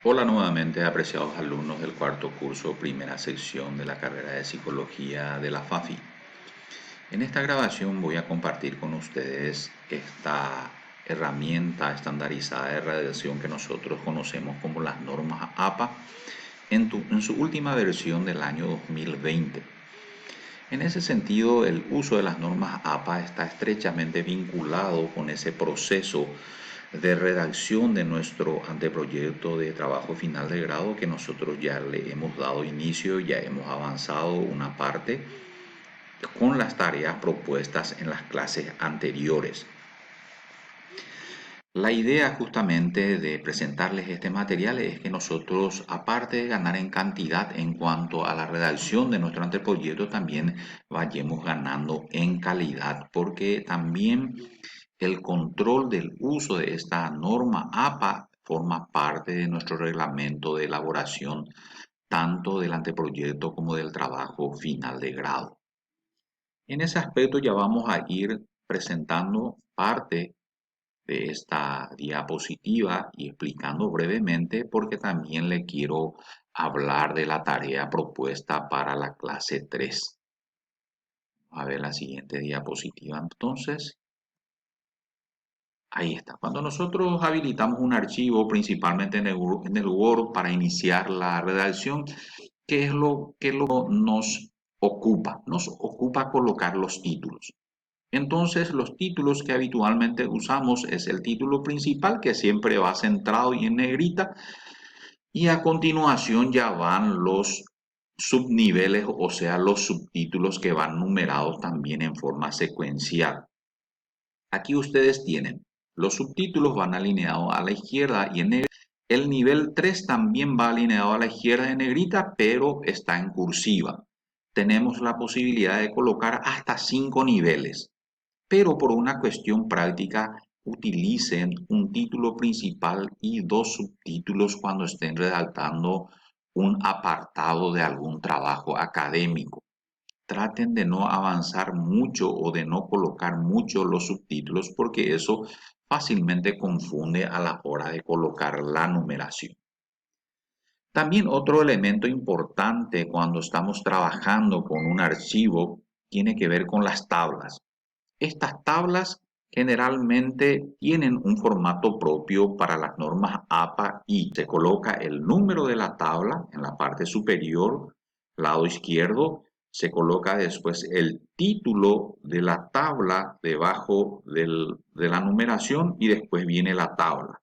Hola nuevamente, apreciados alumnos del cuarto curso, primera sección de la carrera de Psicología de la FAFI. En esta grabación voy a compartir con ustedes esta herramienta estandarizada de redacción que nosotros conocemos como las normas APA en su última versión del año 2020. En ese sentido, el uso de las normas APA está estrechamente vinculado con ese proceso de redacción de nuestro anteproyecto de trabajo final de grado que nosotros ya le hemos dado inicio, ya hemos avanzado una parte con las tareas propuestas en las clases anteriores. La idea justamente de presentarles este material es que nosotros, aparte de ganar en cantidad en cuanto a la redacción de nuestro anteproyecto, también vayamos ganando en calidad, porque también el control del uso de esta norma APA forma parte de nuestro reglamento de elaboración tanto del anteproyecto como del trabajo final de grado. En ese aspecto ya vamos a ir presentando parte de esta diapositiva y explicando brevemente porque también le quiero hablar de la tarea propuesta para la clase 3. A ver la siguiente diapositiva entonces. Ahí está. Cuando nosotros habilitamos un archivo, principalmente en el Word, para iniciar la redacción, ¿qué es lo que nos ocupa? Nos ocupa colocar los títulos. Entonces, los títulos que habitualmente usamos es el título principal, que siempre va centrado y en negrita, y a continuación ya van los subniveles, o sea, los subtítulos que van numerados también en forma secuencial. Aquí ustedes tienen, los subtítulos van alineados a la izquierda y en negrita. El nivel 3 también va alineado a la izquierda en negrita, pero está en cursiva. Tenemos la posibilidad de colocar hasta 5 niveles, pero por una cuestión práctica utilicen un título principal y dos subtítulos cuando estén redactando un apartado de algún trabajo académico. Traten de no avanzar mucho o de no colocar mucho los subtítulos porque eso fácilmente confunde a la hora de colocar la numeración. También otro elemento importante cuando estamos trabajando con un archivo tiene que ver con las tablas. Estas tablas generalmente tienen un formato propio para las normas APA y se coloca el número de la tabla en la parte superior, lado izquierdo, se coloca después el título de la tabla debajo de la numeración y después viene la tabla.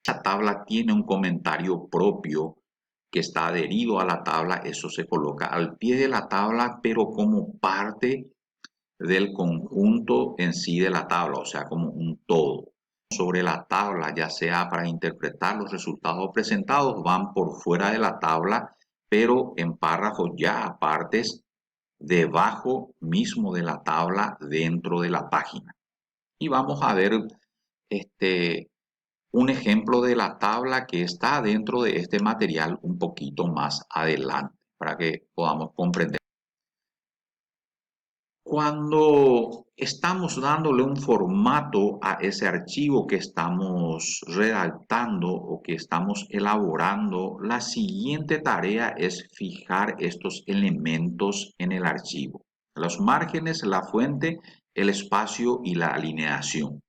La tabla tiene un comentario propio que está adherido a la tabla, eso se coloca al pie de la tabla, pero como parte del conjunto en sí de la tabla, o sea, como un todo. Sobre la tabla, ya sea para interpretar los resultados presentados, van por fuera de la tabla, pero en párrafos ya apartes debajo mismo de la tabla dentro de la página. Y vamos a ver este, un ejemplo de la tabla que está dentro de este material un poquito más adelante para que podamos comprender. Cuando estamos dándole un formato a ese archivo que estamos redactando o que estamos elaborando, la siguiente tarea es fijar estos elementos en el archivo. Los márgenes, la fuente, el espacio y la alineación.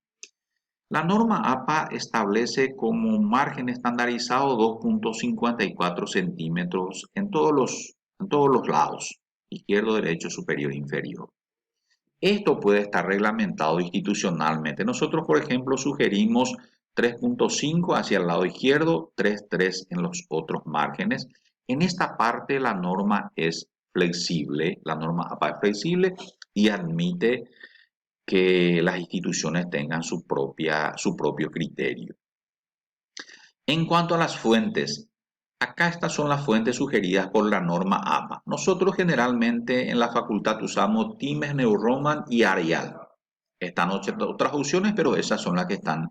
La norma APA establece como margen estandarizado 2,54 centímetros en todos los lados, izquierdo, derecho, superior e inferior. Esto puede estar reglamentado institucionalmente. Nosotros, por ejemplo, sugerimos 3,5 hacia el lado izquierdo, 3,3 en los otros márgenes. En esta parte la norma es flexible, la norma APA es flexible y admite que las instituciones tengan su propio criterio. En cuanto a las fuentes, acá estas son las fuentes sugeridas por la norma APA. Nosotros generalmente en la facultad usamos Times New Roman y Arial. Están otras opciones, pero esas son las que están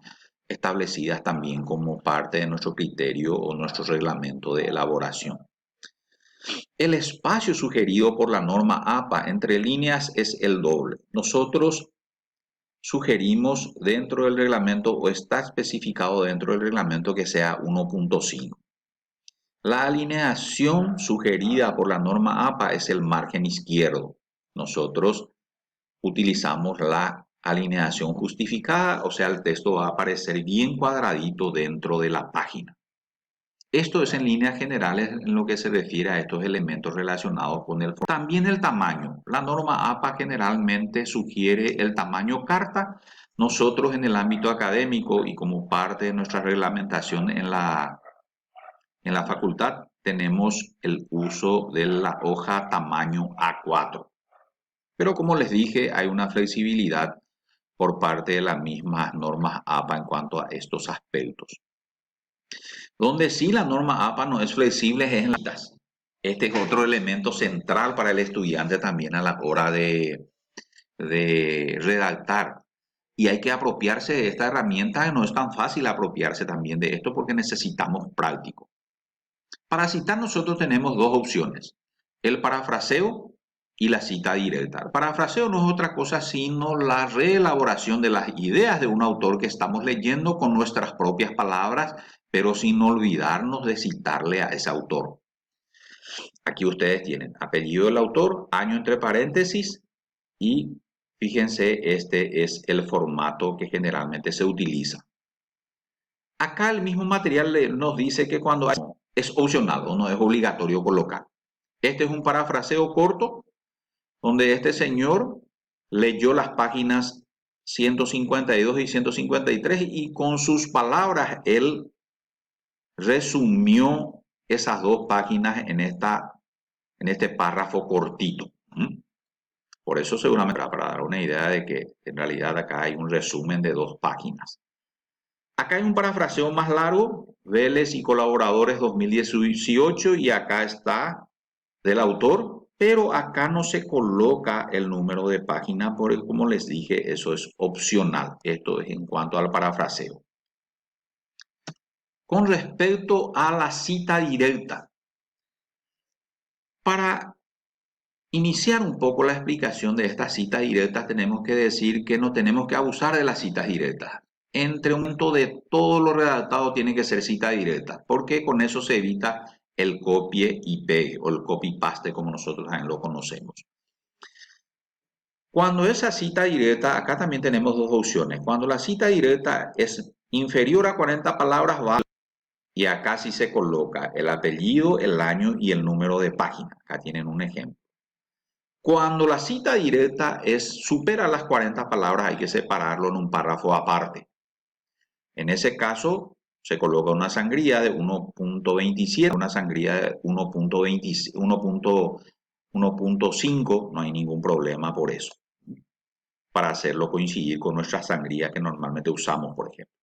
establecidas también como parte de nuestro criterio o nuestro reglamento de elaboración. El espacio sugerido por la norma APA entre líneas es el doble. Nosotros sugerimos dentro del reglamento o está especificado dentro del reglamento que sea 1,5. La alineación sugerida por la norma APA es el margen izquierdo. Nosotros utilizamos la alineación justificada, o sea, el texto va a aparecer bien cuadradito dentro de la página. Esto es en líneas generales en lo que se refiere a estos elementos relacionados con el formato. También el tamaño. La norma APA generalmente sugiere el tamaño carta. Nosotros en el ámbito académico y como parte de nuestra reglamentación en la facultad tenemos el uso de la hoja tamaño A4. Pero como les dije, hay una flexibilidad por parte de las mismas normas APA en cuanto a estos aspectos. Donde sí la norma APA no es flexible es en las citas. Este es otro elemento central para el estudiante también a la hora de redactar. Y hay que apropiarse de esta herramienta, no es tan fácil apropiarse también de esto porque necesitamos práctico. Para citar nosotros tenemos dos opciones, el parafraseo y la cita directa. El parafraseo no es otra cosa sino la reelaboración de las ideas de un autor que estamos leyendo con nuestras propias palabras, pero sin olvidarnos de citarle a ese autor. Aquí ustedes tienen apellido del autor, año entre paréntesis y fíjense, este es el formato que generalmente se utiliza. Acá el mismo material nos dice que cuando es opcional o no es obligatorio colocar. Este es un parafraseo corto donde este señor leyó las páginas 152 y 153 y con sus palabras él resumió esas dos páginas en este párrafo cortito. Por eso seguramente para dar una idea de que en realidad acá hay un resumen de 2 páginas. Acá hay un parafraseo más largo, Vélez y colaboradores 2018, y acá está del autor, pero acá no se coloca el número de página porque como les dije, eso es opcional. Esto es en cuanto al parafraseo. Con respecto a la cita directa, para iniciar un poco la explicación de estas citas directas, tenemos que decir que no tenemos que abusar de las citas directas. Entre un momento de todo lo redactado tiene que ser cita directa, porque con eso se evita el copie y pegue o el copy paste como nosotros también lo conocemos. Cuando esa cita directa, acá también tenemos dos opciones. Cuando la cita directa es inferior a 40 palabras, vale. Y acá sí se coloca el apellido, el año y el número de página. Acá tienen un ejemplo. Cuando la cita directa supera las 40 palabras, hay que separarlo en un párrafo aparte. En ese caso, se coloca una sangría de 1.27, una sangría de 1.5, no hay ningún problema por eso, para hacerlo coincidir con nuestra sangría que normalmente usamos, por ejemplo.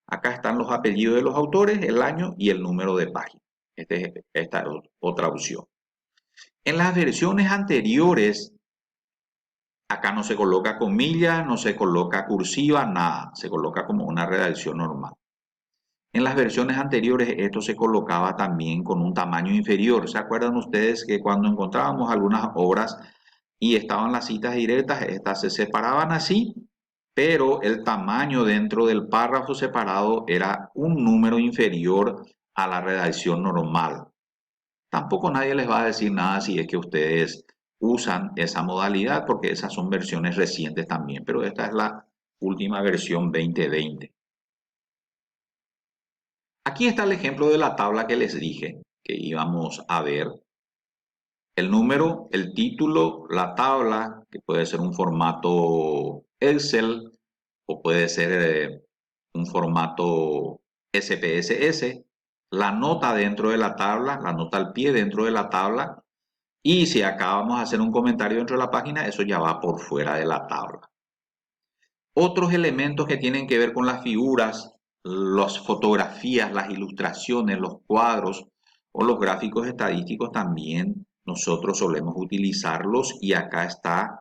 Acá están los apellidos de los autores, el año y el número de página. Esta es otra opción. En las versiones anteriores, acá no se coloca comillas, no se coloca cursiva, nada. Se coloca como una redacción normal. En las versiones anteriores esto se colocaba también con un tamaño inferior. ¿Se acuerdan ustedes que cuando encontrábamos algunas obras y estaban las citas directas, estas se separaban así, pero el tamaño dentro del párrafo separado era un número inferior a la redacción normal? Tampoco nadie les va a decir nada si es que ustedes usan esa modalidad, porque esas son versiones recientes también, pero esta es la última versión 2020. Aquí está el ejemplo de la tabla que les dije que íbamos a ver. El número, el título, la tabla, que puede ser un formato Excel o puede ser un formato SPSS, la nota dentro de la tabla, la nota al pie dentro de la tabla, y si acá vamos a hacer un comentario dentro de la página, eso ya va por fuera de la tabla. Otros elementos que tienen que ver con las figuras, las fotografías, las ilustraciones, los cuadros o los gráficos estadísticos también nosotros solemos utilizarlos, y acá está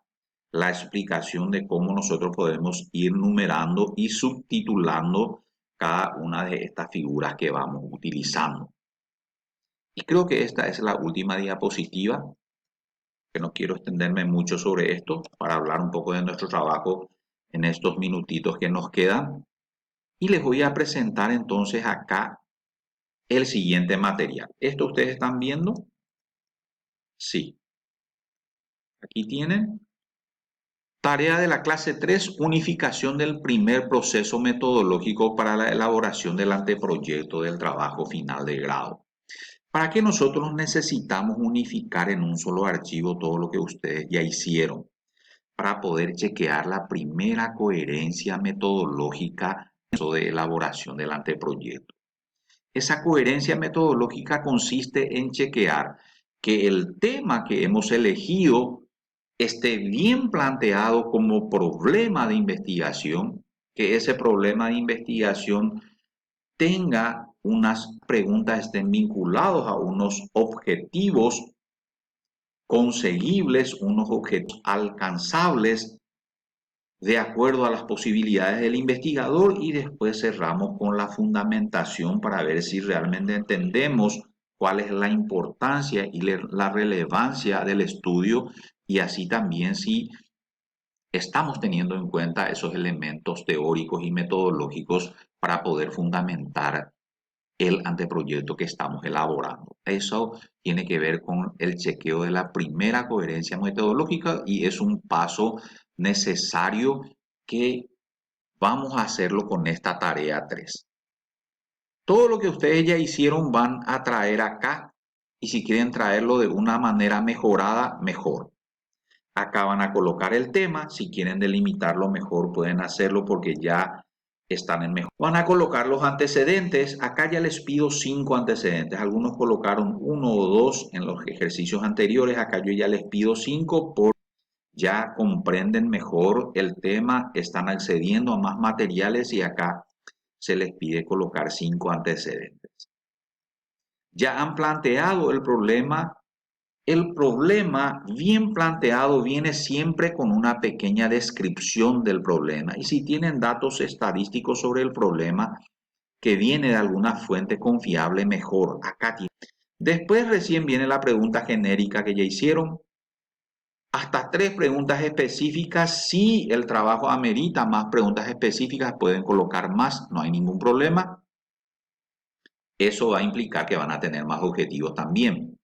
la explicación de cómo nosotros podemos ir numerando y subtitulando cada una de estas figuras que vamos utilizando. Y creo que esta es la última diapositiva, que no quiero extenderme mucho sobre esto para hablar un poco de nuestro trabajo en estos minutitos que nos quedan. Y les voy a presentar entonces acá el siguiente material. ¿Esto ustedes están viendo? Sí. Aquí tienen. Tarea de la clase 3, unificación del primer proceso metodológico para la elaboración del anteproyecto del trabajo final de grado. ¿Para qué nosotros necesitamos unificar en un solo archivo todo lo que ustedes ya hicieron? Para poder chequear la primera coherencia metodológica de elaboración del anteproyecto. Esa coherencia metodológica consiste en chequear que el tema que hemos elegido esté bien planteado como problema de investigación, que ese problema de investigación tenga unas preguntas, estén vinculados a unos objetivos conseguibles, unos objetivos alcanzables de acuerdo a las posibilidades del investigador, y después cerramos con la fundamentación para ver si realmente entendemos cuál es la importancia y la relevancia del estudio, y así también si estamos teniendo en cuenta esos elementos teóricos y metodológicos para poder fundamentar el anteproyecto que estamos elaborando. Eso tiene que ver con el chequeo de la primera coherencia metodológica, y es un paso necesario que vamos a hacerlo con esta tarea 3. Todo lo que ustedes ya hicieron van a traer acá, y si quieren traerlo de una manera mejorada, mejor. Acá van a colocar el tema, si quieren delimitarlo mejor pueden hacerlo porque ya están en mejor. Van a colocar los antecedentes, acá ya les pido 5 antecedentes, algunos colocaron 1 o 2 en los ejercicios anteriores, acá yo ya les pido 5 porque ya comprenden mejor el tema, están accediendo a más materiales y acá se les pide colocar 5 antecedentes. Ya han planteado el problema. El problema bien planteado viene siempre con una pequeña descripción del problema, y si tienen datos estadísticos sobre el problema que viene de alguna fuente confiable, mejor. Acá tienen. Después recién viene la pregunta genérica que ya hicieron. Hasta 3 preguntas específicas. Si el trabajo amerita más preguntas específicas, pueden colocar más, no hay ningún problema. Eso va a implicar que van a tener más objetivos también.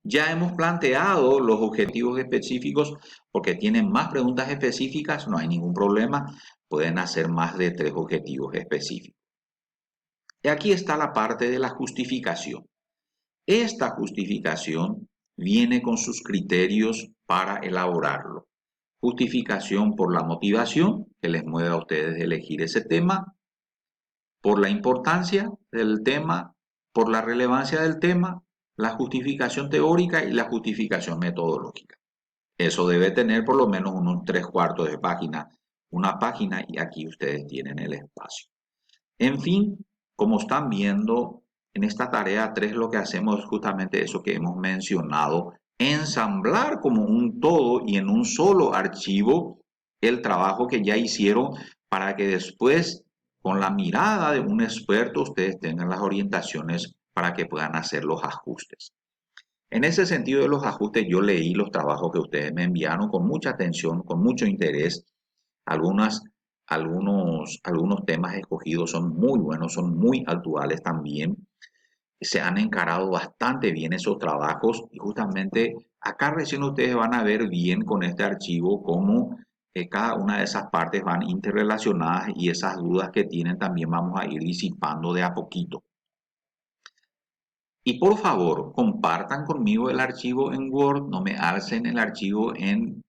Ya hemos planteado los objetivos específicos porque tienen más preguntas específicas, no hay ningún problema, pueden hacer más de 3 objetivos específicos. Y aquí está la parte de la justificación. Esta justificación viene con sus criterios para elaborarlo. Justificación por la motivación que les mueve a ustedes elegir ese tema, por la importancia del tema, por la relevancia del tema, la justificación teórica y la justificación metodológica. Eso debe tener por lo menos unos 3/4 de página, una página, y aquí ustedes tienen el espacio. En fin, como están viendo, en esta tarea 3 lo que hacemos es justamente eso que hemos mencionado, ensamblar como un todo y en un solo archivo el trabajo que ya hicieron para que después, con la mirada de un experto, ustedes tengan las orientaciones para que puedan hacer los ajustes. En ese sentido de los ajustes, yo leí los trabajos que ustedes me enviaron con mucha atención, con mucho interés. Algunos temas escogidos son muy buenos, son muy actuales también. Se han encarado bastante bien esos trabajos, y justamente acá recién ustedes van a ver bien con este archivo cómo cada una de esas partes van interrelacionadas, y esas dudas que tienen también vamos a ir disipando de a poquito. Y por favor, compartan conmigo el archivo en Word, no me alcen el archivo en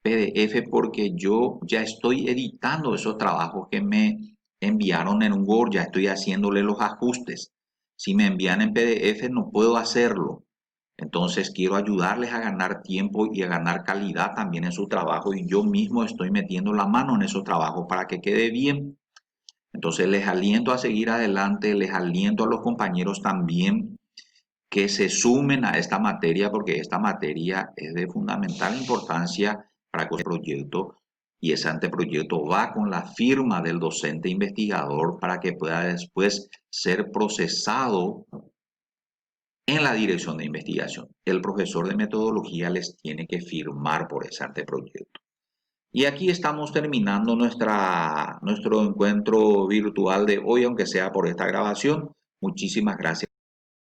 PDF porque yo ya estoy editando esos trabajos que me enviaron en Word, ya estoy haciéndole los ajustes. Si me envían en PDF no puedo hacerlo. Entonces quiero ayudarles a ganar tiempo y a ganar calidad también en su trabajo, y yo mismo estoy metiendo la mano en esos trabajos para que quede bien. Entonces les aliento a seguir adelante, les aliento a los compañeros también que se sumen a esta materia, porque esta materia es de fundamental importancia para el proyecto, y ese anteproyecto va con la firma del docente investigador para que pueda después ser procesado en la dirección de investigación. El profesor de metodología les tiene que firmar por ese anteproyecto. Y aquí estamos terminando nuestro encuentro virtual de hoy, aunque sea por esta grabación. Muchísimas gracias.